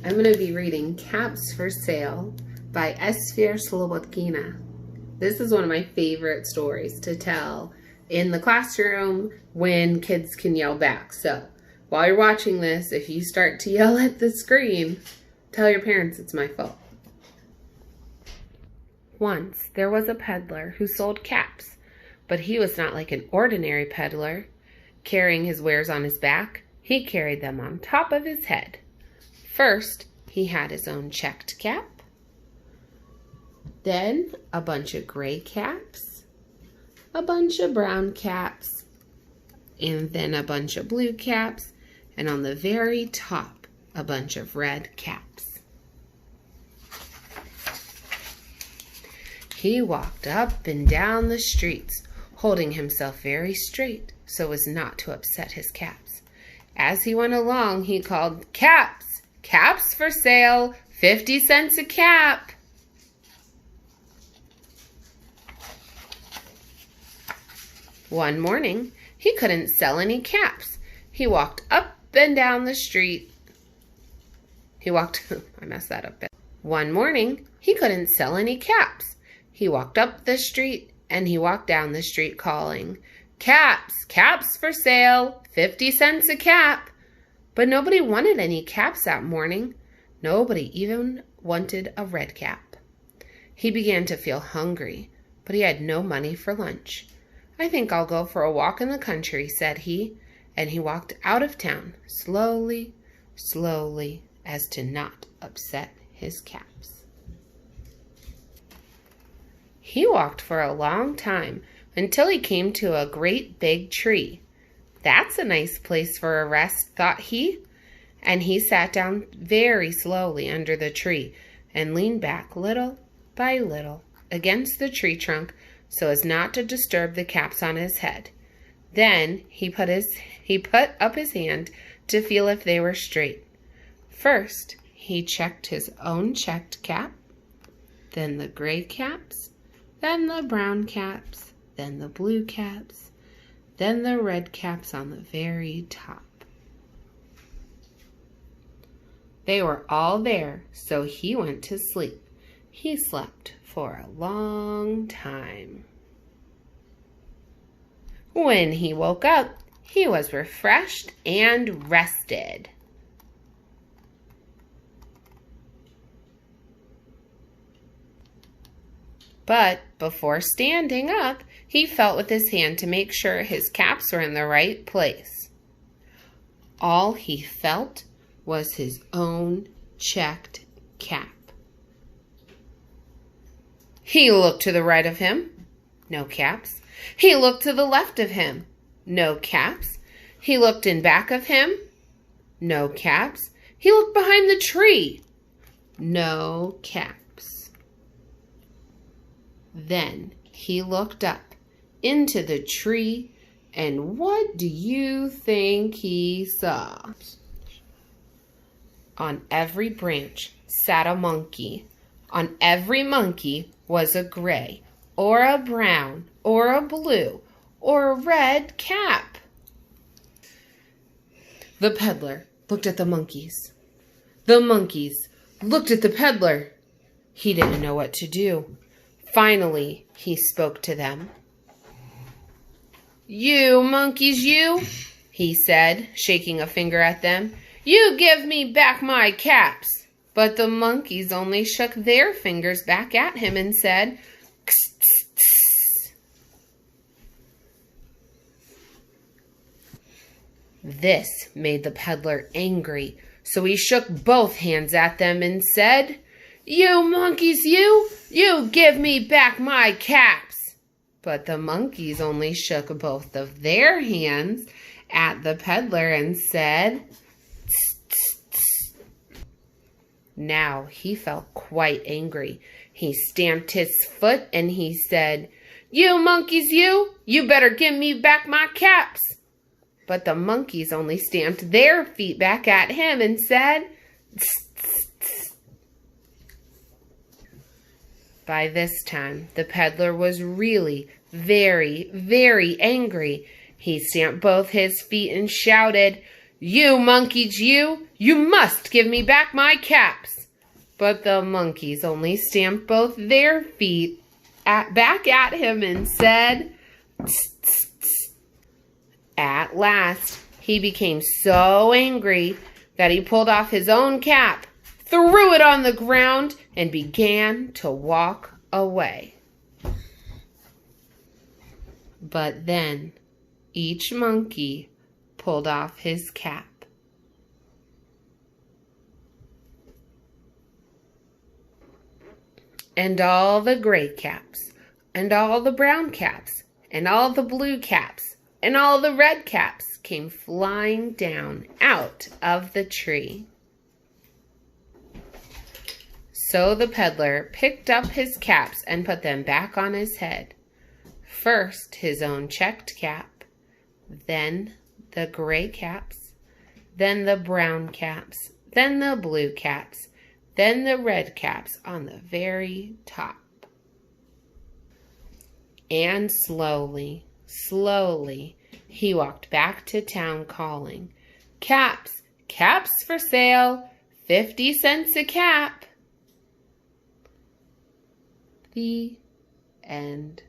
I'm going to be reading Caps for Sale by Esphyr Slobodkina. This is one of my favorite stories to tell in the classroom when kids can yell back. So while you're watching this, if you start to yell at the screen, tell your parents it's my fault. Once there was a peddler who sold caps, but he was not like an ordinary peddler, carrying his wares on his back. He carried them on top of his head. First, he had his own checked cap, then a bunch of gray caps, a bunch of brown caps, and then a bunch of blue caps, and on the very top, a bunch of red caps. He walked up and down the streets, holding himself very straight so as not to upset his caps. As he went along, he called, "Caps! Caps for sale! 50 cents a cap!" One morning, he couldn't sell any caps. He walked up and down the street. I messed that up. One morning, he couldn't sell any caps. He walked up the street and he walked down the street calling, "Caps! Caps for sale! 50 cents a cap!" But nobody wanted any caps that morning. Nobody even wanted a red cap. He began to feel hungry, but he had no money for lunch. "I think I'll go for a walk in the country," said he, and he walked out of town, slowly, slowly, as to not upset his caps. He walked for a long time until he came to a great big tree. "That's a nice place for a rest," thought he, and he sat down very slowly under the tree and leaned back little by little against the tree trunk so as not to disturb the caps on his head. Then he put up his hand to feel if they were straight. First, he checked his own checked cap, then the gray caps, then the brown caps, then the blue caps, then the red caps on the very top. They were all there, so he went to sleep. He slept for a long time. When he woke up, he was refreshed and rested. But before standing up, he felt with his hand to make sure his caps were in the right place. All he felt was his own checked cap. He looked to the right of him, no caps. He looked to the left of him, no caps. He looked in back of him, no caps. He looked behind the tree, no caps. Then he looked up into the tree, and what do you think he saw? On every branch sat a monkey. On every monkey was a gray, or a brown, or a blue, or a red cap. The peddler looked at the monkeys. The monkeys looked at the peddler. He didn't know what to do. Finally, he spoke to them. "You monkeys, you," he said, shaking a finger at them. "You give me back my caps." But the monkeys only shook their fingers back at him and said, "Kss, kss, kss." This made the peddler angry, so he shook both hands at them and said, "You monkeys, you give me back my caps." But the monkeys only shook both of their hands at the peddler and said, "Tss, tss, tss." Now he felt quite angry. He stamped his foot and he said, "You monkeys, you better give me back my caps." But the monkeys only stamped their feet back at him and said, "Tss, tss, tss." By this time, the peddler was really very, very angry. He stamped both his feet and shouted, "You monkeys, you must give me back my caps." But the monkeys only stamped both their feet back at him and said, "Tss, tss, tss." At last, he became so angry that he pulled off his own cap, threw it on the ground, and began to walk away. But then each monkey pulled off his cap. And all the gray caps, and all the brown caps, and all the blue caps, and all the red caps came flying down out of the tree. So the peddler picked up his caps and put them back on his head. First his own checked cap, then the gray caps, then the brown caps, then the blue caps, then the red caps on the very top. And slowly, slowly, he walked back to town calling, "Caps, caps for sale, 50 cents a cap." The end.